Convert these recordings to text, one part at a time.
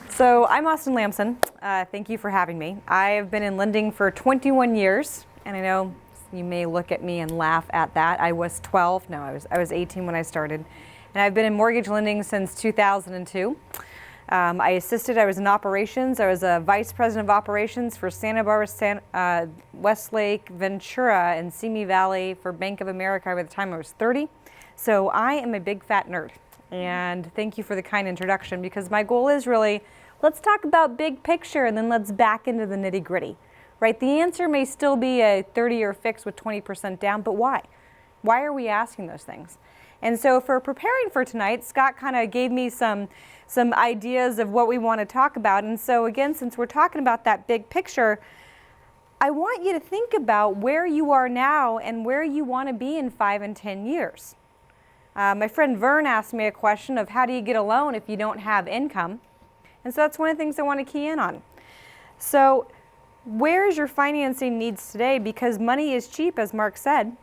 So I'm Austin Lampson. Thank you for having me. I've been in lending for 21 years, and I know you may look at me and laugh at that. I was 12. No, I was 18 when I started, and I've been in mortgage lending since 2002. I was in operations. I was a vice president of operations for Santa Barbara, Westlake, Ventura, and Simi Valley for Bank of America by the time I was 30. So I am a big fat nerd. And thank you for the kind introduction, because my goal is really, let's talk about big picture and then let's back into the nitty gritty, right? The answer may still be a 30-year fix with 20% down, but why? Why are we asking those things? And so for preparing for tonight, Scott kind of gave me some ideas of what we want to talk about. And so again, since we're talking about that big picture, I want you to think about where you are now and where you want to be in 5 and 10 years. My friend Vern asked me a question of how do you get a loan if you don't have income? And so that's one of the things I want to key in on. So where is your financing needs today? Because money is cheap, as Mark said,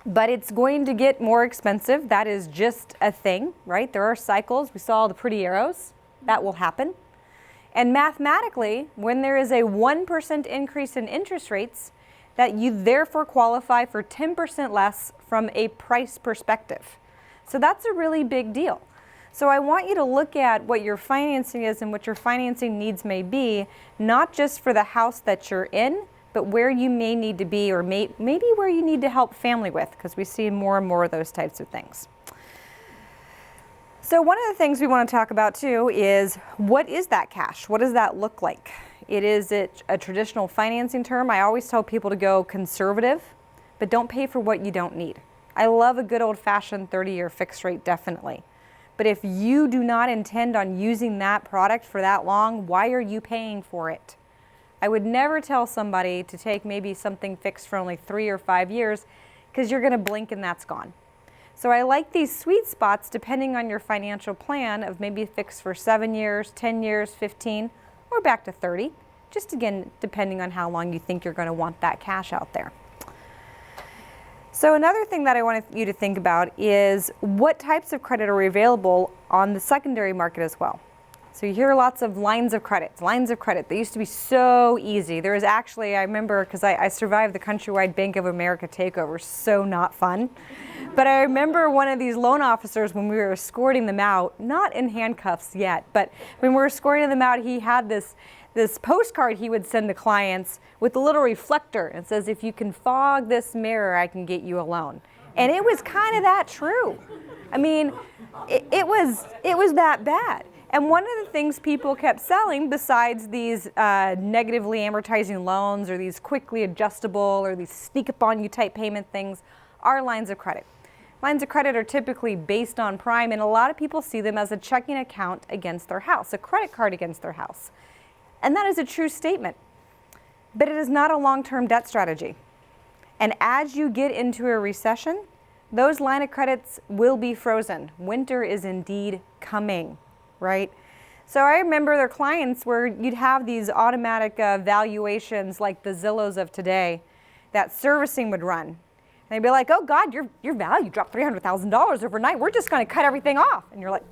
but it's going to get more expensive. That is just a thing, right? There are cycles. We saw all the pretty arrows. That will happen. And mathematically, when there is a 1% increase in interest rates, that you therefore qualify for 10% less from a price perspective. So that's a really big deal. So I want you to look at what your financing is and what your financing needs may be, not just for the house that you're in, but where you may need to be, or maybe where you need to help family with, because we see more and more of those types of things. So one of the things we want to talk about too is, what is that cash? What does that look like? Is it a traditional financing term? I always tell people to go conservative, but don't pay for what you don't need. I love a good old-fashioned 30-year fixed rate, definitely. But if you do not intend on using that product for that long, why are you paying for it? I would never tell somebody to take maybe something fixed for only 3 or 5 years, because you're going to blink and that's gone. So I like these sweet spots depending on your financial plan of maybe fixed for 7 years, 10 years, 15, or back to 30. Just again, depending on how long you think you're going to want that cash out there. So another thing that I want you to think about is, what types of credit are available on the secondary market as well. So you hear lots of lines of credit. They used to be so easy. There was actually, I remember, because I survived the countrywide Bank of America takeover, so not fun. But I remember one of these loan officers, when we were escorting them out, not in handcuffs yet, but when we were escorting them out, he had this postcard he would send to clients with a little reflector. It says, if you can fog this mirror, I can get you a loan. And it was kind of that true. I mean, it was that bad. And one of the things people kept selling, besides these negatively amortizing loans or these quickly adjustable or these sneak up on you type payment things, are lines of credit. Lines of credit are typically based on prime, and a lot of people see them as a checking account against their house, a credit card against their house. And that is a true statement, but it is not a long-term debt strategy. And as you get into a recession, those line of credits will be frozen. Winter is indeed coming, right? So I remember their clients where you'd have these automatic valuations like the Zillows of today that servicing would run. And they'd be like, oh God, your value dropped $300,000 overnight. We're just going to cut everything off. And you're like,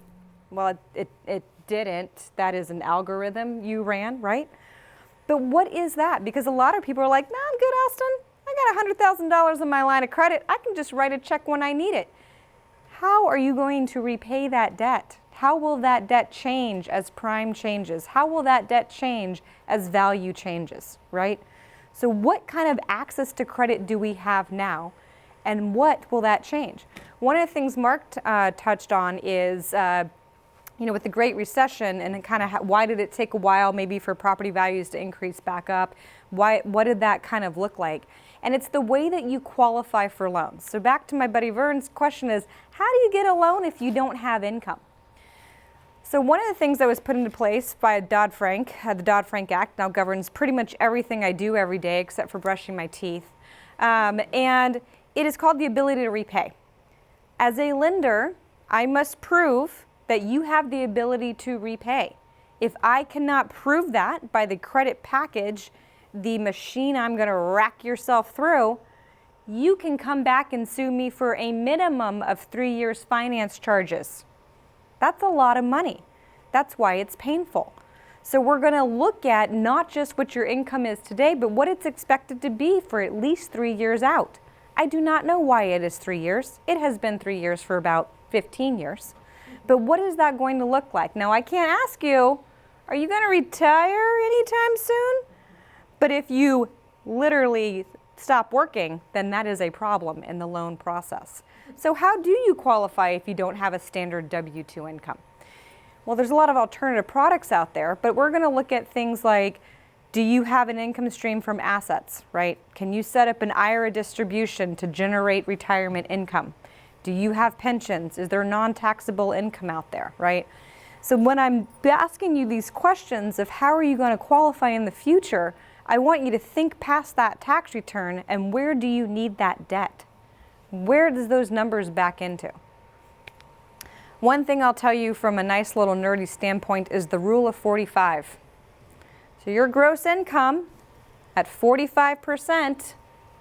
well, it didn't. That is an algorithm you ran, right? But what is that? Because a lot of people are like, no, I'm good, Austin. I got $100,000 in my line of credit. I can just write a check when I need it. How are you going to repay that debt? How will that debt change as prime changes? How will that debt change as value changes, right? So what kind of access to credit do we have now? And what will that change? One of the things Mark touched on is, with the Great Recession, and kind of why did it take a while maybe for property values to increase back up? What did that kind of look like? And it's the way that you qualify for loans. So back to my buddy Vern's question is, how do you get a loan if you don't have income? So one of the things that was put into place by Dodd-Frank, the Dodd-Frank Act now governs pretty much everything I do every day except for brushing my teeth. And it is called the ability to repay. As a lender, I must prove that you have the ability to repay. If I cannot prove that by the credit package, the machine I'm going to rack yourself through, you can come back and sue me for a minimum of 3 years finance charges. That's a lot of money. That's why it's painful. So we're going to look at not just what your income is today, but what it's expected to be for at least 3 years out. I do not know why it is 3 years. It has been 3 years for about 15 years. But what is that going to look like? Now, I can't ask you, are you going to retire anytime soon? But if you literally stop working, then that is a problem in the loan process. So how do you qualify if you don't have a standard W-2 income? Well, there's a lot of alternative products out there, but we're going to look at things like, do you have an income stream from assets, right? Can you set up an IRA distribution to generate retirement income? Do you have pensions? Is there non-taxable income out there, right? So when I'm asking you these questions of how are you going to qualify in the future, I want you to think past that tax return and where do you need that debt? Where does those numbers back into? One thing I'll tell you from a nice little nerdy standpoint is the rule of 45. So your gross income at 45%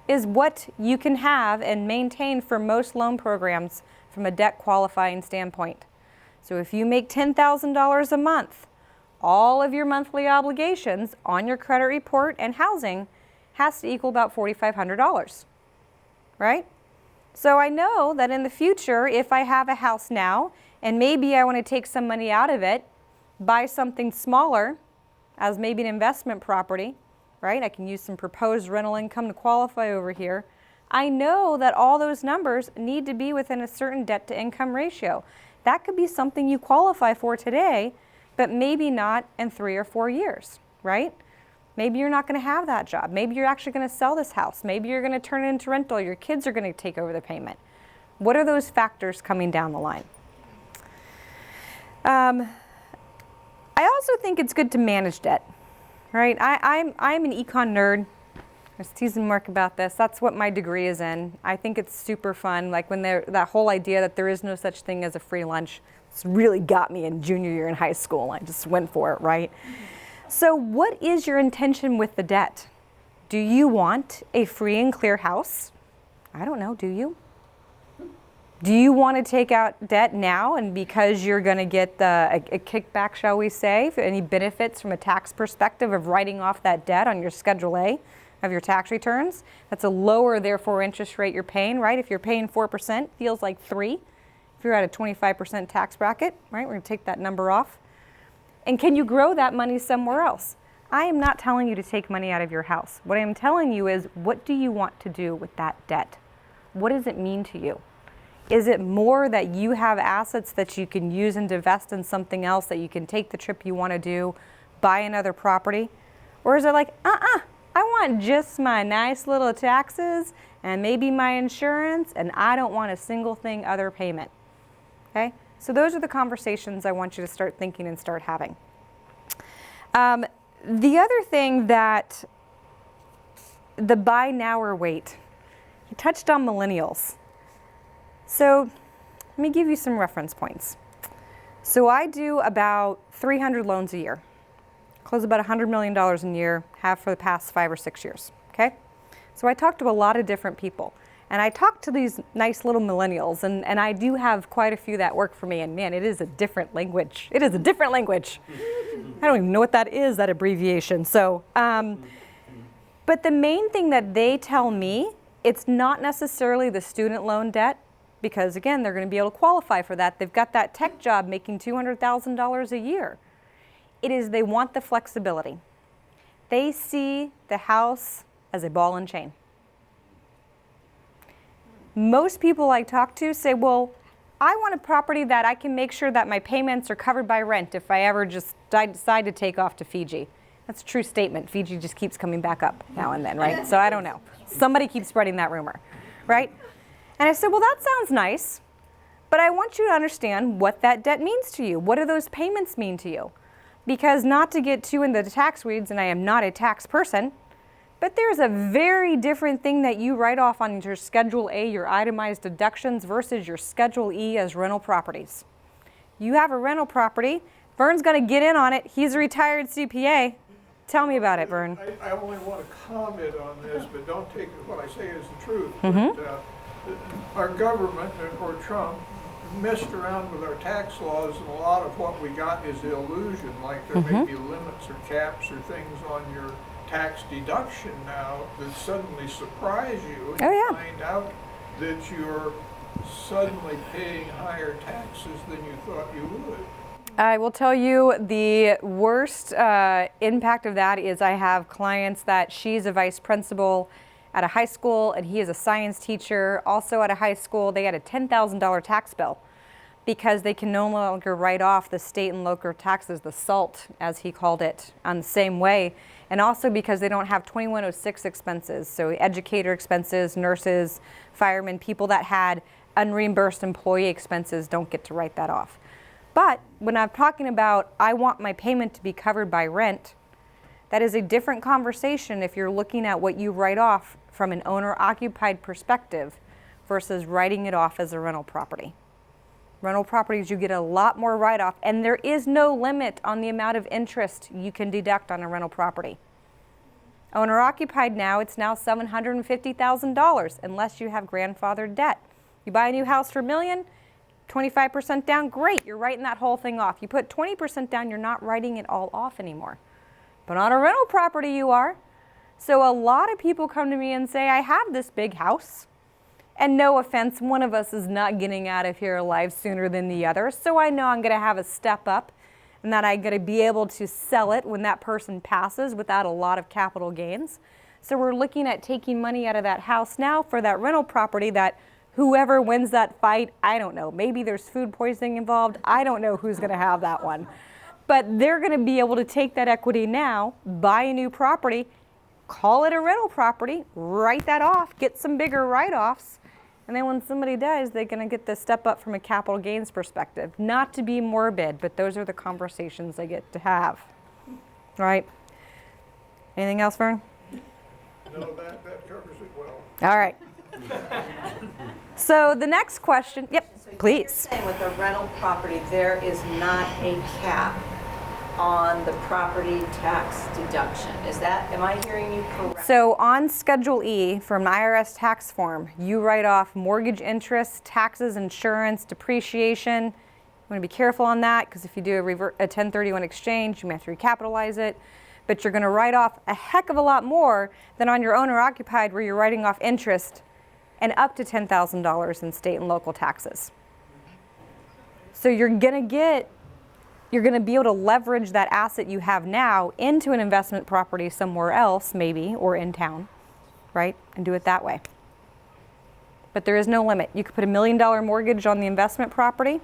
is what you can have and maintain for most loan programs from a debt qualifying standpoint. So if you make $10,000 a month, all of your monthly obligations on your credit report and housing has to equal about $4,500, right? So I know that in the future, if I have a house now and maybe I want to take some money out of it, buy something smaller as maybe an investment property, right? I can use some proposed rental income to qualify over here. I know that all those numbers need to be within a certain debt to income ratio. That could be something you qualify for today, but maybe not in 3 or 4 years, right? Maybe you're not going to have that job. Maybe you're actually going to sell this house. Maybe you're going to turn it into rental. Your kids are going to take over the payment. What are those factors coming down the line? I also think it's good to manage debt, right? I'm an econ nerd. I was teasing Mark about this. That's what my degree is in. I think it's super fun. Like when that whole idea that there is no such thing as a free lunch, it's really got me in junior year in high school. I just went for it, right? So what is your intention with the debt? Do you want a free and clear house? I don't know, do you? Do you want to take out debt now and because you're going to get a kickback, shall we say, for any benefits from a tax perspective of writing off that debt on your Schedule A of your tax returns? That's a lower, therefore, interest rate you're paying, right? If you're paying 4%, feels like 3%. If you're at a 25% tax bracket, right, we're going to take that number off. And can you grow that money somewhere else? I am not telling you to take money out of your house. What I am telling you is, what do you want to do with that debt? What does it mean to you? Is it more that you have assets that you can use and invest in something else, that you can take the trip you want to do, buy another property? Or is it like, I want just my nice little taxes and maybe my insurance, and I don't want a single thing other payment? Okay? So those are the conversations I want you to start thinking and start having. The other thing that the buy now or wait, he touched on millennials. So let me give you some reference points. So I do about 300 loans a year, close about $100 million a year, have for the past 5 or 6 years, okay? So I talk to a lot of different people. And I talk to these nice little millennials, and I do have quite a few that work for me, and man, it is a different language. It is a different language. I don't even know what that is, that abbreviation. So, but the main thing that they tell me, it's not necessarily the student loan debt, because again, they're going to be able to qualify for that. They've got that tech job making $200,000 a year. It is they want the flexibility. They see the house as a ball and chain. Most people I talk to say, well, I want a property that I can make sure that my payments are covered by rent if I ever just decide to take off to Fiji. That's a true statement. Fiji just keeps coming back up now and then, right? So I don't know. Somebody keeps spreading that rumor, right? And I said, well, that sounds nice, but I want you to understand what that debt means to you. What do those payments mean to you? Because not to get too into the tax weeds, and I am not a tax person, but there's a very different thing that you write off on your Schedule A, your itemized deductions, versus your Schedule E as rental properties. You have a rental property. Vern's going to get in on it. He's a retired CPA. Tell me about it, Vern. I only want to comment on this, but don't take what I say as the truth. Mm-hmm. But, our government, or Trump, messed around with our tax laws, and a lot of what we got is illusion, like there may be limits or caps or things on your tax deduction now that suddenly surprise you, and you find out that you're suddenly paying higher taxes than you thought you would. I will tell you the worst impact of that is I have clients that she's a vice principal at a high school and he is a science teacher also at a high school. They had a $10,000 tax bill because they can no longer write off the state and local taxes, the SALT as he called it, on the same way. And also because they don't have 2106 expenses, so educator expenses, nurses, firemen, people that had unreimbursed employee expenses don't get to write that off. But when I'm talking about I want my payment to be covered by rent, that is a different conversation if you're looking at what you write off from an owner-occupied perspective versus writing it off as a rental property. Rental properties, you get a lot more write-off, and there is no limit on the amount of interest you can deduct on a rental property. Owner-occupied now, it's now $750,000 unless you have grandfathered debt. You buy a new house for $1 million, 25% down, great, you're writing that whole thing off. You put 20% down, you're not writing it all off anymore. But on a rental property, you are. So a lot of people come to me and say, I have this big house. And no offense, one of us is not getting out of here alive sooner than the other. So I know I'm going to have a step up and that I'm going to be able to sell it when that person passes without a lot of capital gains. So we're looking at taking money out of that house now for that rental property that whoever wins that fight, I don't know. Maybe there's food poisoning involved. I don't know who's going to have that one. But they're going to be able to take that equity now, buy a new property, call it a rental property, write that off, get some bigger write-offs, and then when somebody dies, they're going to get the step up from a capital gains perspective. Not to be morbid, but those are the conversations I get to have. Right? Anything else, Vern? No, that covers it well. All right. So the next question, please. You're saying with a rental property, there is not a cap on the property tax deduction. Am I hearing you correctly? So on Schedule E from an IRS tax form, you write off mortgage interest, taxes, insurance, depreciation. You want to be careful on that because if you do a 1031 exchange, you may have to recapitalize it. But you're going to write off a heck of a lot more than on your owner-occupied where you're writing off interest and up to $10,000 in state and local taxes. So you're going to be able to leverage that asset you have now into an investment property somewhere else, maybe, or in town, right? And do it that way. But there is no limit. You could put $1 million mortgage on the investment property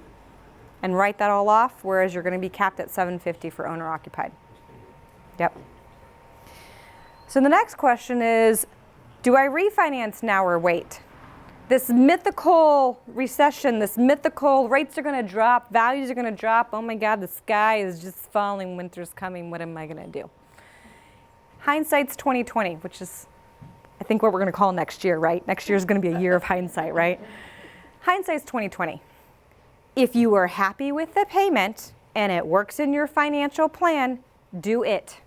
and write that all off, whereas you're going to be capped at $750 for owner-occupied. Yep. So the next question is, do I refinance now or wait? This mythical recession, this mythical rates are going to drop, values are going to drop. Oh my God, the sky is just falling, winter's coming. What am I going to do? Hindsight's 2020, which is, I think, what we're going to call next year, right? Next year is going to be a year of hindsight, right? Hindsight's 2020. If you are happy with the payment and it works in your financial plan, do it.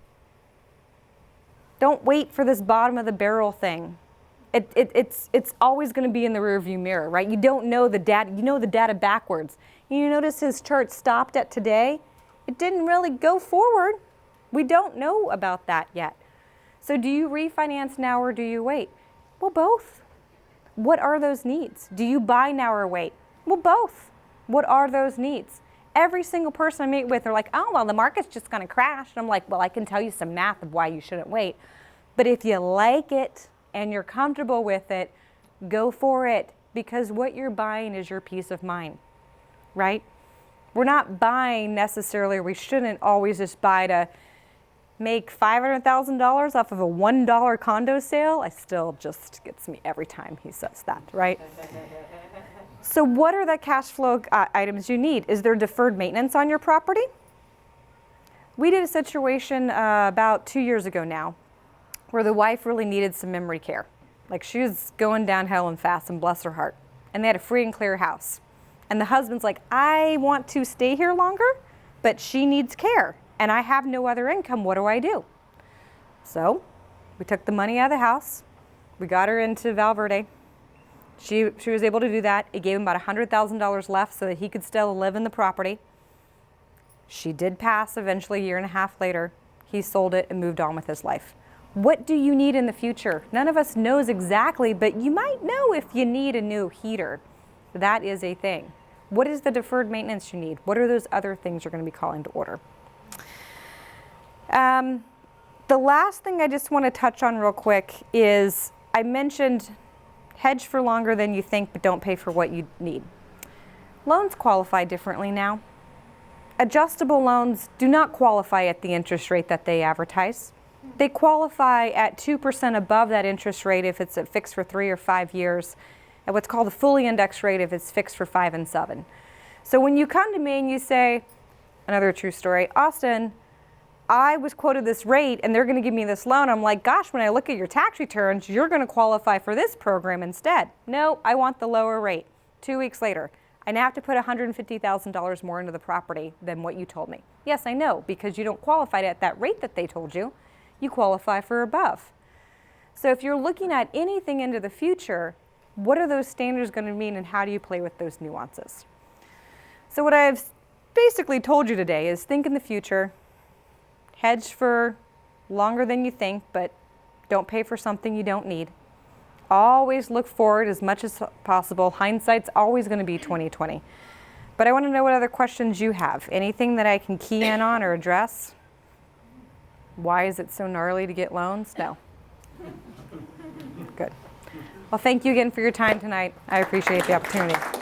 Don't wait for this bottom of the barrel thing. It's always going to be in the rearview mirror, right? You don't know the data. You know the data backwards. You notice his chart stopped at today. It didn't really go forward. We don't know about that yet. So do you refinance now or do you wait? Well, both. What are those needs? Do you buy now or wait? Well, both. What are those needs? Every single person I meet with are like, oh, well, the market's just going to crash. And I'm like, well, I can tell you some math of why you shouldn't wait. But if you like it, and you're comfortable with it, go for it, because what you're buying is your peace of mind, right? We're not buying necessarily, we shouldn't always just buy to make $500,000 off of a $1 condo sale. I still just gets me every time he says that, right? So what are the cash flow items you need? Is there deferred maintenance on your property? We did a situation about 2 years ago now, where the wife really needed some memory care. Like she was going downhill and fast, and bless her heart. And they had a free and clear house. And the husband's like, I want to stay here longer, but she needs care. And I have no other income, what do I do? So we took the money out of the house. We got her into Valverde, She was able to do that. It gave him about $100,000 left so that he could still live in the property. She did pass eventually a year and a half later. He sold it and moved on with his life. What do you need in the future? None of us knows exactly, but you might know if you need a new heater. That is a thing. What is the deferred maintenance you need? What are those other things you're going to be calling to order? The last thing I just want to touch on real quick is I mentioned hedge for longer than you think, but don't pay for what you need. Loans qualify differently now. Adjustable loans do not qualify at the interest rate that they advertise. They qualify at 2% above that interest rate if it's fixed for 3 or 5 years, and what's called a fully indexed rate if it's fixed for 5 and 7. So when you come to me and you say, another true story, Austin, I was quoted this rate and they're going to give me this loan. I'm like, gosh, when I look at your tax returns, you're going to qualify for this program instead. No, I want the lower rate. 2 weeks later, I now have to put $150,000 more into the property than what you told me. Yes, I know, because you don't qualify at that rate that they told you. You qualify for above. So if you're looking at anything into the future, what are those standards going to mean and how do you play with those nuances? So what I've basically told you today is think in the future, hedge for longer than you think, but don't pay for something you don't need. Always look forward as much as possible. Hindsight's always going to be 20/20. But I want to know what other questions you have. Anything that I can key in on or address? Why is it so gnarly to get loans? No. Good. Well, thank you again for your time tonight. I appreciate the opportunity.